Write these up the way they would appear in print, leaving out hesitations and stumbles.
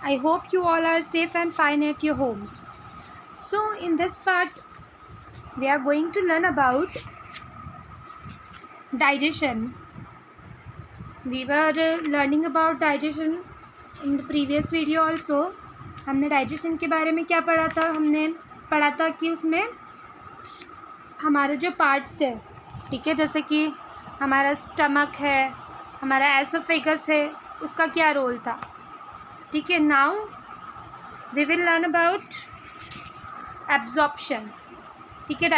I hope you all are safe and fine at your homes. So in this part we are going to learn about digestion. We were learning about digestion in the previous video also. हमने digestion के बारे में क्या पढ़ा था? हमने पढ़ा था कि उसमें हमारे जो पार्ट्स है, ठीक है, जैसे कि हमारा स्टमक है, हमारा एसोफेगस है, उसका क्या रोल था. ठीक है. Now we will learn about absorption. ठीक है.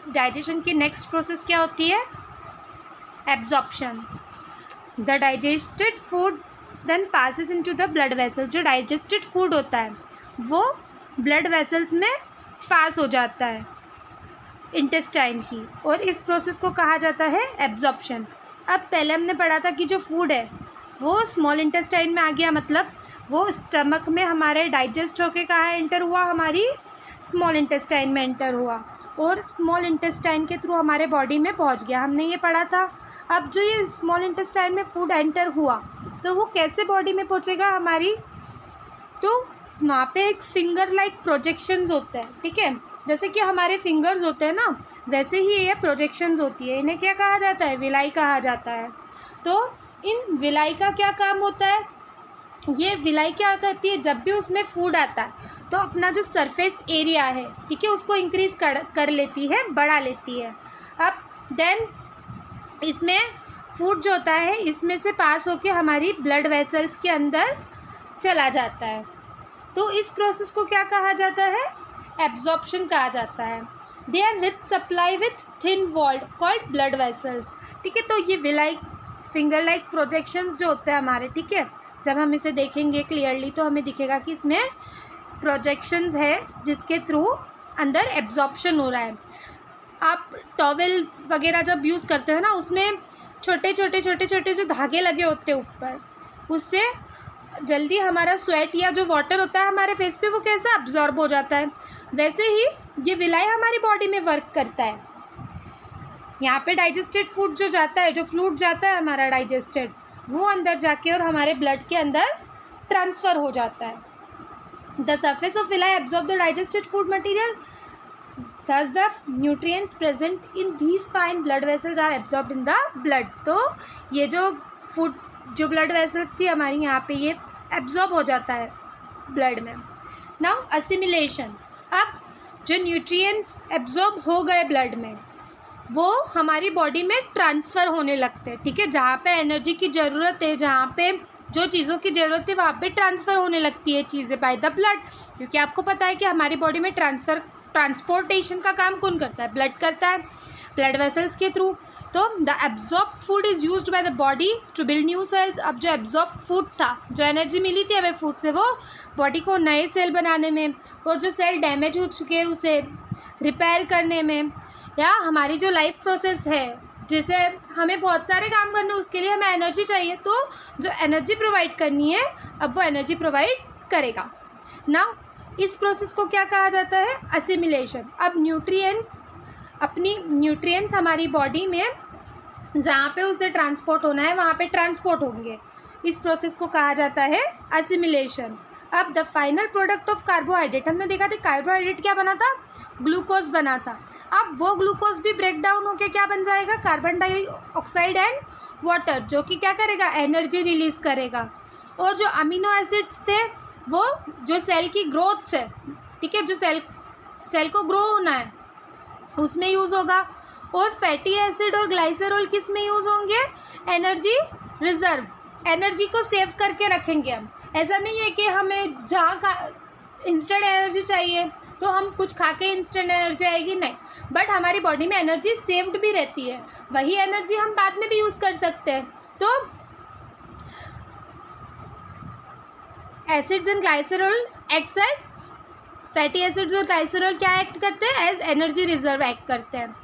डाइजेशन की नेक्स्ट प्रोसेस क्या होती है? Absorption. The digested food then passes into the blood vessels. जो डाइजेस्टेड फूड होता है वो ब्लड वेसल्स में पास हो जाता है इंटेस्टाइन की, और इस प्रोसेस को कहा जाता है एब्जॉर्प्शन. अब पहले हमने पढ़ा था कि जो फूड है वो स्मॉल इंटेस्टाइन में आ गया, मतलब वो स्टमक में हमारे डाइजेस्ट होके कहाँ एंटर हुआ? हमारी स्मॉल इंटेस्टाइन में एंटर हुआ, और स्मॉल इंटेस्टाइन के थ्रू हमारे बॉडी में पहुंच गया. हमने ये पढ़ा था. अब जो ये स्मॉल इंटेस्टाइन में फूड एंटर हुआ तो वो कैसे बॉडी में पहुंचेगा हमारी? तो वहाँ पे एक फिंगर लाइक प्रोजेक्शंस होते हैं. ठीक है. जैसे कि हमारे फिंगर्स होते हैं ना, वैसे ही ये प्रोजेक्शंस होती है. इन्हें क्या कहा जाता है? विलाई कहा जाता है. तो इन विलाई का क्या काम होता है? ये विलाई क्या करती है? जब भी उसमें फूड आता है तो अपना जो सरफेस एरिया है, ठीक है, उसको इंक्रीज कर लेती है, बढ़ा लेती है. अब देन इसमें फूड जो होता है इसमें से पास होके हमारी ब्लड वेसल्स के अंदर चला जाता है. तो इस प्रोसेस को क्या कहा जाता है? एब्जॉर्प्शन कहा जाता है. They are with supply with thin walled called blood vessels. ठीक है. तो ये विलाई फिंगर लाइक प्रोजेक्शंस जो होते हैं हमारे, ठीक है, जब हम इसे देखेंगे क्लियरली तो हमें दिखेगा कि इसमें प्रोजेक्शंस है जिसके थ्रू अंदर एब्जॉर्प्शन हो रहा है. आप टॉवेल वगैरह जब यूज़ करते हो ना, उसमें छोटे छोटे जो धागे लगे होते हैं ऊपर, उससे जल्दी हमारा स्वेट या जो वाटर होता है हमारे फेस पे वो कैसे अब्जॉर्ब हो जाता है. वैसे ही ये विलाई हमारी बॉडी में वर्क करता है. यहाँ पे डाइजेस्टेड फूड जो जाता है, जो फ्लूइड जाता है हमारा डाइजेस्टेड, वो अंदर जाके और हमारे ब्लड के अंदर ट्रांसफ़र हो जाता है. The surface of villi absorb the digested food material, thus the nutrients present in these fine blood vessels are absorbed in the blood. तो ये जो फूड जो ब्लड वेसल्स थी हमारी यहाँ पे, ये एब्जॉर्ब हो जाता है ब्लड में. Now assimilation. अब जो न्यूट्रिएंट्स एब्जॉर्ब हो गए ब्लड में वो हमारी बॉडी में ट्रांसफ़र होने लगते हैं. ठीक है. जहाँ पे एनर्जी की ज़रूरत है, जहाँ पे जो चीज़ों की ज़रूरत है वहाँ पे ट्रांसफ़र होने लगती है चीज़ें बाय द ब्लड. क्योंकि आपको पता है कि हमारी बॉडी में ट्रांसपोर्टेशन का काम कौन करता है? ब्लड करता है, ब्लड वेसल्स के थ्रू. तो the absorb food is used by the body to build new cells. अब जो एब्जॉर्ब फूड था, जो एनर्जी मिली थी हमें फूड से, वो बॉडी को नए सेल बनाने में, और जो सेल डैमेज हो चुके हैं उसे रिपेयर करने में, या हमारी जो लाइफ प्रोसेस है जिसे हमें बहुत सारे काम करने, उसके लिए हमें एनर्जी चाहिए. तो जो एनर्जी प्रोवाइड करनी है अब वो एनर्जी प्रोवाइड करेगा. नाउ इस प्रोसेस को क्या कहा जाता है? असिमिलेशन. अब न्यूट्रिएंट्स हमारी बॉडी में जहाँ पे उसे ट्रांसपोर्ट होना है वहाँ पे ट्रांसपोर्ट होंगे. इस प्रोसेस को कहा जाता है असिमिलेशन. अब the final product of carbohydrate, हमने देखा था कार्बोहाइड्रेट क्या बना था? ग्लूकोज बना था. अब वो ग्लूकोज भी ब्रेक डाउन होकर क्या बन जाएगा? कार्बन डाइऑक्साइड एंड वाटर, जो कि क्या करेगा? एनर्जी रिलीज़ करेगा. और जो अमीनो एसिड्स थे वो जो सेल की ग्रोथ है, ठीक है, जो सेल को ग्रो होना है उसमें यूज़ होगा. और फैटी एसिड और ग्लाइसरॉल किस में यूज़ होंगे? एनर्जी रिजर्व, एनर्जी को सेव करके रखेंगे हम. ऐसा नहीं है कि हमें जहाँ इंस्टेंट एनर्जी चाहिए तो हम कुछ खा के इंस्टेंट एनर्जी आएगी, नहीं. बट हमारी बॉडी में एनर्जी सेव्ड भी रहती है, वही एनर्जी हम बाद में भी यूज़ कर सकते हैं. तो acids and glycerol act as fatty acids और ग्लाइसरॉल क्या एक्ट करते हैं? एज एनर्जी रिजर्व एक्ट करते हैं.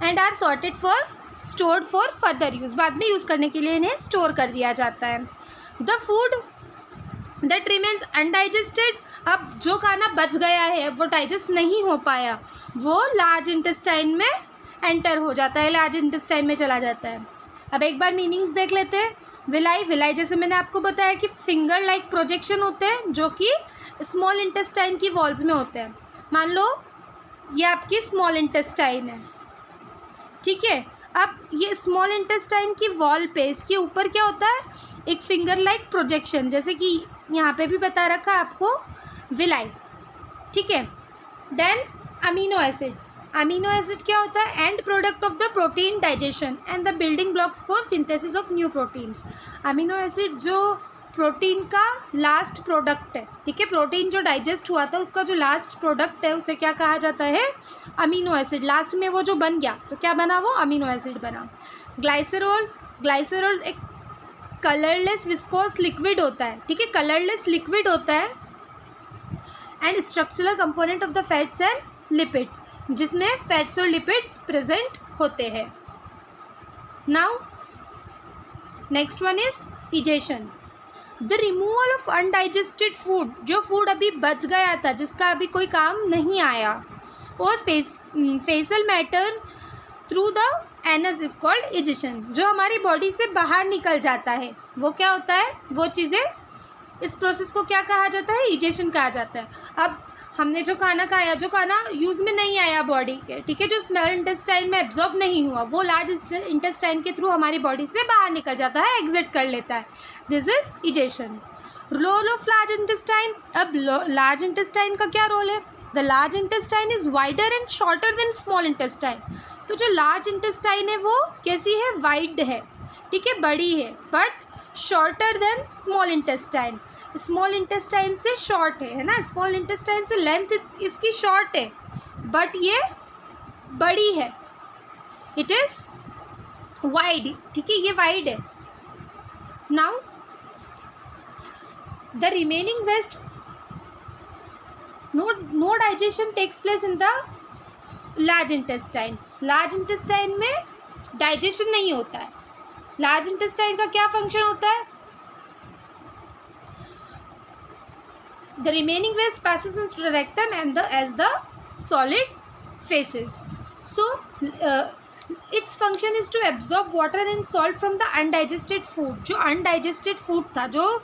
And are stored for further use, बाद में यूज़ करने के लिए इन्हें स्टोर कर दिया जाता है. The food that remains undigested. अब जो खाना बच गया है वो डाइजेस्ट नहीं हो पाया, वो लार्ज इंटेस्टाइन में एंटर हो जाता है, लार्ज इंटेस्टाइन में चला जाता है. अब एक बार मीनिंग्स देख लेते हैं. विलाई, विलाई जैसे मैंने आपको बताया कि फिंगर लाइक प्रोजेक्शन होते हैं जो कि स्मॉल इंटेस्टाइन की वॉल्स में होते हैं। मान लो ये आपकी स्मॉल इंटेस्टाइन है, ठीक है। अब ये स्मॉल इंटेस्टाइन की वॉल पे इसके ऊपर क्या होता है, एक फिंगर लाइक प्रोजेक्शन, जैसे कि यहाँ पे भी बता रखा है आपको, विलाई, ठीक है। Then amino acid, amino acid क्या होता है, end product of the protein digestion and the building blocks for synthesis of new proteins. Amino acid जो प्रोटीन का लास्ट प्रोडक्ट है, ठीक है। प्रोटीन जो डाइजेस्ट हुआ था उसका जो लास्ट प्रोडक्ट है उसे क्या कहा जाता है, अमीनो एसिड। लास्ट में वो जो बन गया तो क्या बना, वो अमीनो एसिड बना। ग्लाइसरॉल, ग्लाइसरॉल एक कलरलेस विस्कोस लिक्विड होता है, ठीक है, कलरलेस लिक्विड होता है and structural component of the fats and lipids, जिसमें फैट्स और लिपिड्स प्रेजेंट होते हैं। Now next one is egestion, the removal of undigested food, जो फूड अभी बच गया था जिसका अभी कोई काम नहीं आया, और फेसल matter through the anus is called egestion, जो हमारी बॉडी से बाहर निकल जाता है, वो क्या होता है, वो चीज़ें, इस प्रोसेस को क्या कहा जाता है, इजेशन कहा जाता है। अब हमने जो खाना खाया, जो खाना यूज़ में नहीं आया बॉडी के, ठीक है, जो स्मॉल इंटेस्टाइन में एब्जॉर्ब नहीं हुआ, वो लार्ज इंटेस्टाइन के थ्रू हमारी बॉडी से बाहर निकल जाता है, एग्जिट कर लेता है, this is egestion. Role of large intestine, अब लार्ज इंटेस्टाइन का क्या रोल है, the large intestine is wider and shorter than small intestine. तो जो लार्ज इंटेस्टाइन है वो कैसी है, वाइड है, ठीक है, बड़ी है, but shorter than small intestine, small intestine से शॉर्ट है ना, स्मॉल इंटेस्टाइन से लेंथ इसकी शॉर्ट है बट ये बड़ी है, इट इज वाइड, ठीक है, ये वाइड है। Now the remaining waste, no digestion takes place in the large intestine, large intestine में डाइजेशन नहीं होता है। लार्ज इंटेस्टाइन का क्या फंक्शन होता है, the remaining waste passes into the rectum and as the solid phases. So its function is to absorb water and salt from the undigested food, जो undigested food था, जो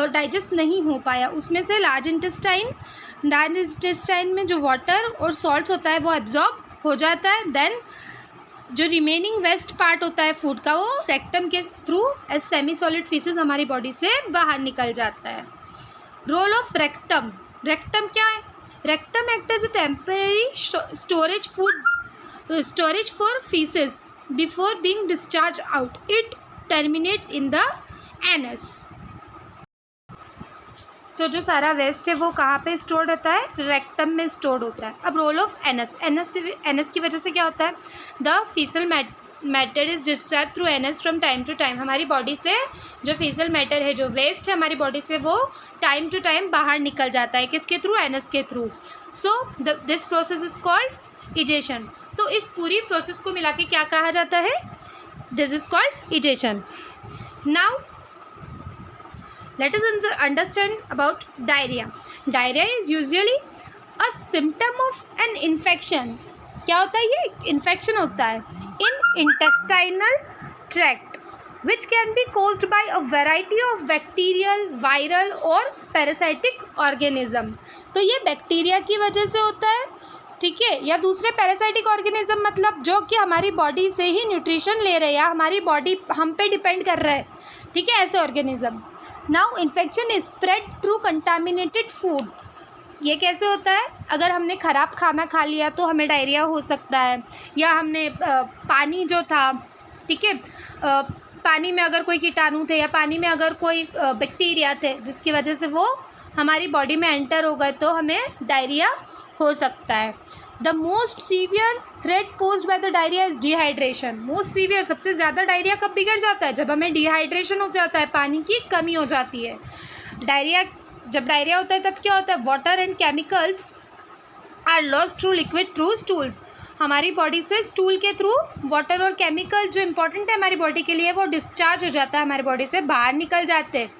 डाइजेस्ट नहीं हो पाया, उसमें से लार्ज इंटेस्टाइन में जो वाटर और सॉल्ट होता है वो एब्जॉर्ब हो जाता है। देन जो रिमेनिंग वेस्ट पार्ट होता है फूड का, वो रेक्टम के through as semi solid faeces हमारी बॉडी से बाहर निकल जाता है। रोल ऑफ रेक्टम, रेक्टम क्या है, rectum act as a temporary storage for faeces before being discharge out, it terminates in the anus. तो जो सारा वेस्ट है वो कहाँ पे स्टोर्ड होता है, रेक्टम में स्टोर्ड होता है। अब रोल ऑफ एनस, एनस की वजह से क्या होता है, the faecal matter is discharge through anus from time to time, हमारी बॉडी से जो फीसल मैटर है, जो वेस्ट है हमारी बॉडी से, वो टाइम टू टाइम बाहर निकल जाता है, किसके थ्रू, एनस के through. So this process is called egestion. तो इस पूरी प्रोसेस को मिला के क्या कहा जाता है, this is called egestion. Now let us understand about diarrhea. Diarrhea is usually a symptom of an infection. क्या होता है, ये इन्फेक्शन होता है in intestinal tract which can be caused by a variety of bacterial, viral और parasitic organism. तो ये bacteria की वजह से होता है, ठीक है, या दूसरे पैरासाइटिक ऑर्गेनिज्म, मतलब जो कि हमारी बॉडी से ही न्यूट्रिशन ले रहे हैं या हमारी बॉडी हम पे डिपेंड कर रहा है, ठीक है, ऐसे organism. Now infection is spread through contaminated food, ये कैसे होता है, अगर हमने ख़राब खाना खा लिया तो हमें डायरिया हो सकता है, या हमने पानी जो था, ठीक है, पानी में अगर कोई कीटाणु थे या पानी में अगर कोई बैक्टीरिया थे जिसकी वजह से वो हमारी बॉडी में एंटर हो गए तो हमें डायरिया हो सकता है। The most severe threat posed by the diarrhoea is dehydration. Most severe, सबसे ज़्यादा डायरिया कब बिगड़ जाता है, जब हमें डिहाइड्रेशन हो जाता है, पानी की कमी हो जाती है। डायरिया, जब डायरिया होता है तब क्या होता है, water and chemicals are lost through liquid through stools, हमारी बॉडी से स्टूल के थ्रू वाटर और केमिकल जो इंपॉर्टेंट है हमारी बॉडी के लिए वो डिस्चार्ज हो जाता है, हमारी बॉडी से बाहर निकल जाते हैं।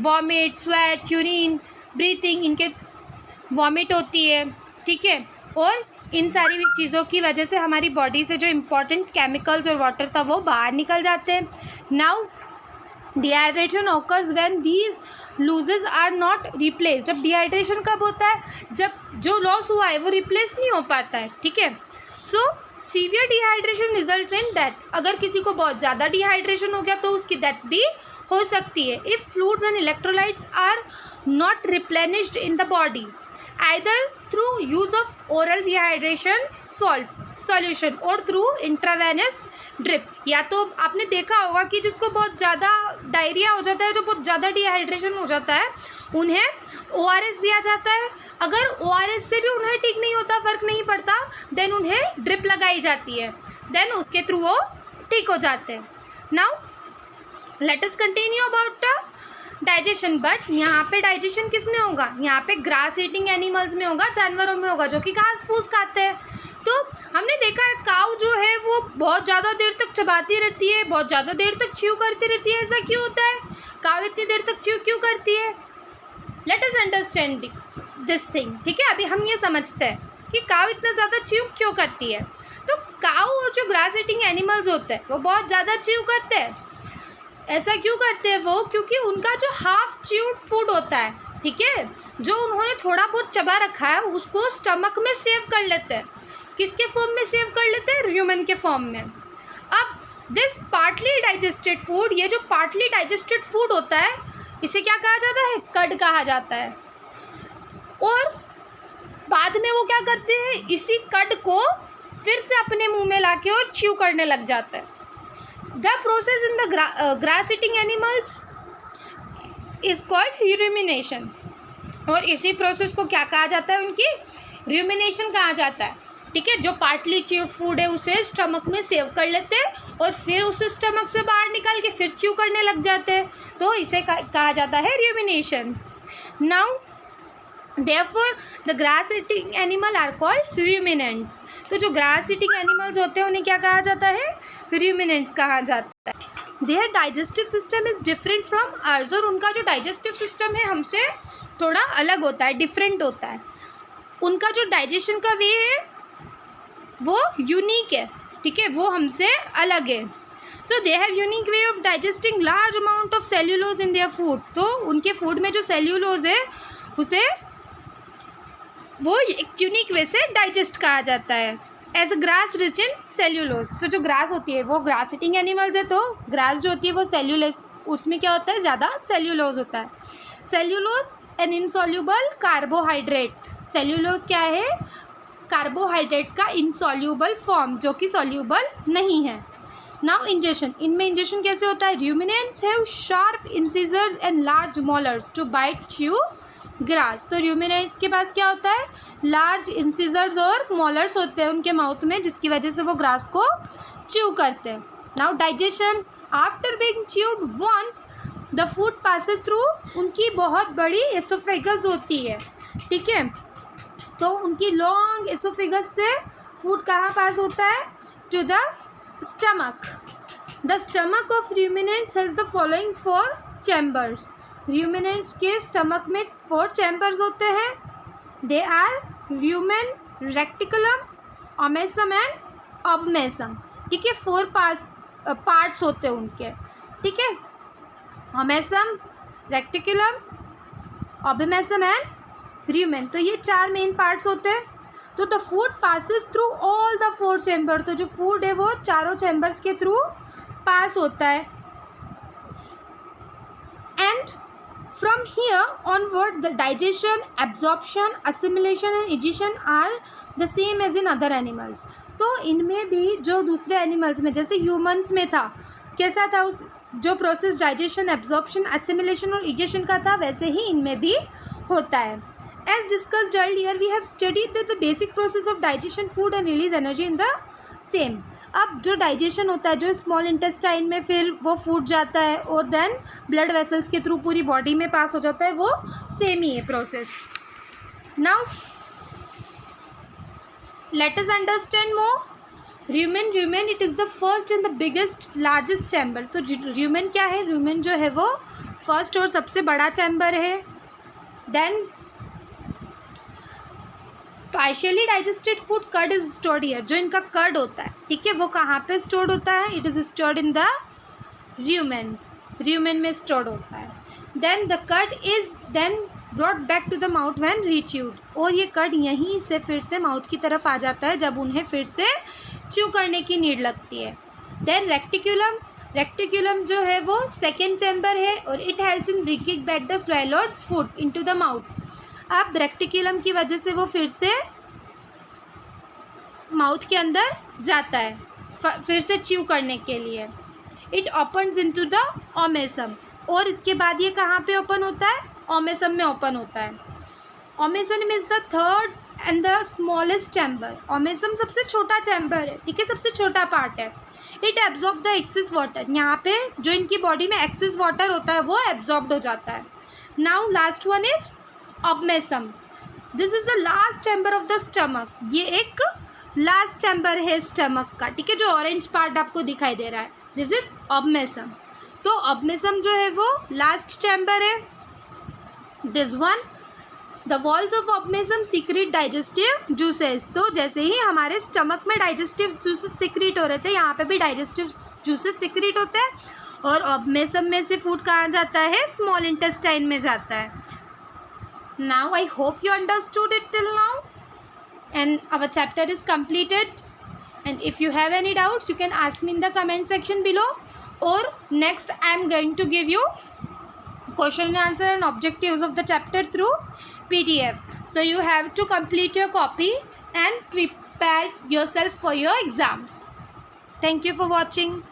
वॉमिट, स्वेट, यूरिन, ब्रीथिंग, इनके वॉमिट होती है, ठीक है, और इन सारी चीज़ों की वजह से हमारी बॉडी से जो इम्पॉर्टेंट केमिकल्स और वाटर था वो बाहर निकल जाते हैं। Now dehydration occurs when these losses are not replaced. जब डिहाइड्रेशन कब होता है? जब जो लॉस हुआ है वो रिप्लेस नहीं हो पाता है, ठीक है. So severe dehydration result in death. अगर किसी को बहुत ज़्यादा डिहाइड्रेशन हो गया तो उसकी डेथ भी हो सकती है. If fluids and electrolytes are not replenished in the body either through use of oral dehydration salts solution or through intravenous drip. या तो आपने देखा होगा कि जिसको बहुत ज़्यादा डायरिया हो जाता है, जो बहुत ज़्यादा डिहाइड्रेशन हो जाता है, उन्हें ORS दिया जाता है. अगर ORS से भी उन्हें ठीक नहीं होता, फ़र्क नहीं पड़ता, देन उन्हें ड्रिप लगाई जाती है, देन उसके थ्रू वो ठीक हो जाते हैं. Now let us continue about the digestion. But यहाँ पे डाइजेशन किस में होगा? यहाँ पे ग्रास ईटिंग एनिमल्स में होगा, जानवरों में होगा जो कि घास फूस खाते हैं. तो हमने देखा है काऊ जो है वो बहुत ज़्यादा देर तक चबाती रहती है, बहुत ज़्यादा देर तक च्यू करती रहती है. ऐसा क्यों होता है? काऊ इतनी देर तक च्यू क्यों करती है? Let us understand this thing. ठीक है, अभी हम ये समझते हैं कि काऊ इतना ज़्यादा च्यू क्यों करती है. तो काऊ और जो ग्रास ईटिंग एनिमल्स होते हैं वो बहुत ज़्यादा च्यू करते हैं. ऐसा क्यों करते हैं वो? क्योंकि उनका जो हाफ च्यूड फूड होता है, ठीक है, जो उन्होंने थोड़ा बहुत चबा रखा है, उसको स्टमक में सेव कर लेते हैं. किसके फॉर्म में सेव कर लेते हैं? ह्यूमन के फॉर्म में. अब दिस पार्टली डाइजेस्टेड फूड, ये जो पार्टली डाइजेस्टेड फूड होता है, इसे क्या कहा जाता है? कड कहा जाता है. और बाद में वो क्या करते हैं? इसी कड को फिर से अपने मुंह में लाके और च्यू करने लग जाता है. The process in the grass eating animals is called rumination. और इसी प्रोसेस को क्या कहा जाता है? उनकी rumination कहा जाता है. ठीक है, जो पार्टली च्यूड फूड है उसे स्टमक में सेव कर लेते हैं और फिर उसे स्टमक से बाहर निकाल के फिर च्यू करने लग जाते हैं, तो इसे कहा जाता है rumination. Now therefore the grass eating animal are called ruminants. तो जो ग्रास ईटिंग एनिमल्स होते हैं उन्हें क्या कहा जाता है? ruminants कहा जाता है. Their digestive system is different from ours. और उनका जो डाइजेस्टिव सिस्टम है हमसे थोड़ा अलग होता है, डिफरेंट होता है. उनका जो डाइजेशन का वे है वो यूनिक है, ठीक है, वो हमसे अलग है. So they have unique way of digesting large amount of cellulose in their food. तो उनके फूड में जो सेल्यूलोज है उसे वो एक यूनिक वे से डाइजेस्ट कहा जाता है. As a grass rich in cellulose. तो जो ग्रास होती है वो ग्रास ईटिंग एनिमल्स है, तो ग्रास जो होती है वो सेल्यूलोज, उसमें क्या होता है? ज़्यादा सेल्यूलोज होता है. Cellulose an insoluble carbohydrate. Cellulose क्या है? कार्बोहाइड्रेट का इनसॉल्यूबल फॉर्म, जो कि सॉल्यूबल नहीं है. Now ingestion. इनमें इंजेशन कैसे होता है? Ruminants have sharp incisors and large molars to bite chew grass. तो रूमिनेंट्स के पास क्या होता है? लार्ज इंसिजर्स और मोलर्स होते हैं उनके माउथ में, जिसकी वजह से वो ग्रास को च्यू करते हैं. Now digestion. After being chewed once the food passes through. उनकी बहुत बड़ी एसोफेगस होती है, ठीक है, तो उनकी लॉन्ग एसोफेगस से फूड कहाँ पास होता है? To the stomach. The stomach of ruminants has the following 4 chambers. Ruminants के स्टमक में 4 चैम्बर्स होते हैं. They are lumen, reticulum, omasum and abomasum. ठीक है, 4 पार्ट्स होते हैं उनके, ठीक है, omasum, reticulum, abomasum and lumen. तो ये 4 मेन पार्ट्स होते हैं. तो the food passes through all the 4 chamber. तो जो फूड है वो चारों चैम्बर्स के थ्रू पास होता है. And from here onward the digestion, absorption, assimilation and egestion are the same as in other animals. तो इनमें भी जो दूसरे एनिमल्स में, जैसे ह्यूमंस में था, कैसा था उस जो प्रोसेस डाइजेशन, एब्जॉर्प्शन, असिमिलेशन और इजिशन का था, वैसे ही इनमें भी होता है. As discussed earlier, we have studied that the basic process of digestion, food and release energy in the same. अब जो डाइजेशन होता है, जो स्मॉल इंटेस्टाइन में फिर वो फूड जाता है और देन ब्लड वेसल्स के थ्रू पूरी बॉडी में पास हो जाता है, वो सेम ही है process. Now let us understand more. Rumen it is the first and the biggest largest chamber. तो रूमेन क्या है? रूमेन जो है वो फर्स्ट और सबसे बड़ा चैम्बर है. Then partially digested food cud is stored here. जो इनका कर्ड होता है, ठीक है, वो कहाँ पे स्टोर्ड होता है? It is stored in the rumen. rumen में stored होता है. Then the curd is then brought back to the mouth when rechewed. और ये कर्ड यहीं से फिर से माउथ की तरफ आ जाता है जब उन्हें फिर से च्यू करने की नीड लगती है. Then रेक्टिकुलम जो है वो सेकेंड चैम्बर है और it helps in breaking back the swallowed food into the mouth. अब रेक्टिकुलम की वजह से वो फिर से माउथ के अंदर जाता है फिर से च्यू करने के लिए. It opens into the omasum. और इसके बाद ये कहाँ पे ओपन होता है? ओमेसम में ओपन होता है. Omasum is the third and the smallest chamber. Omasum सबसे छोटा चैम्बर है, ठीक है, सबसे छोटा पार्ट है. It absorb the excess water. यहाँ पे जो इनकी बॉडी में एक्सेस वाटर होता है वो एब्जॉर्ब हो जाता है. Now last one is omasum. This is the last chamber of the stomach. ये एक लास्ट चैम्बर है स्टमक का, ठीक है, जो ऑरेंज पार्ट आपको दिखाई दे रहा है. This is omasum. तो ओमेसम जो है वो लास्ट चैम्बर है. This one the walls of omasum secret digestive juices. तो जैसे ही हमारे स्टमक में डाइजेस्टिव जूसेस सीक्रेट हो रहे थे, यहाँ पे भी डाइजेस्टिव जूसेस सीक्रेट होते हैं. और ओमेसम में से फूड कहाँ जाता है? स्मॉल इंटेस्टाइन में जाता है. Now I hope you understood it till now and our chapter is completed. And if you have any doubts, you can ask me in the comment section below. Or next I am going to give you question and answer and objectives of the chapter through PDF. So you have to complete your copy and prepare yourself for your exams. Thank you for watching.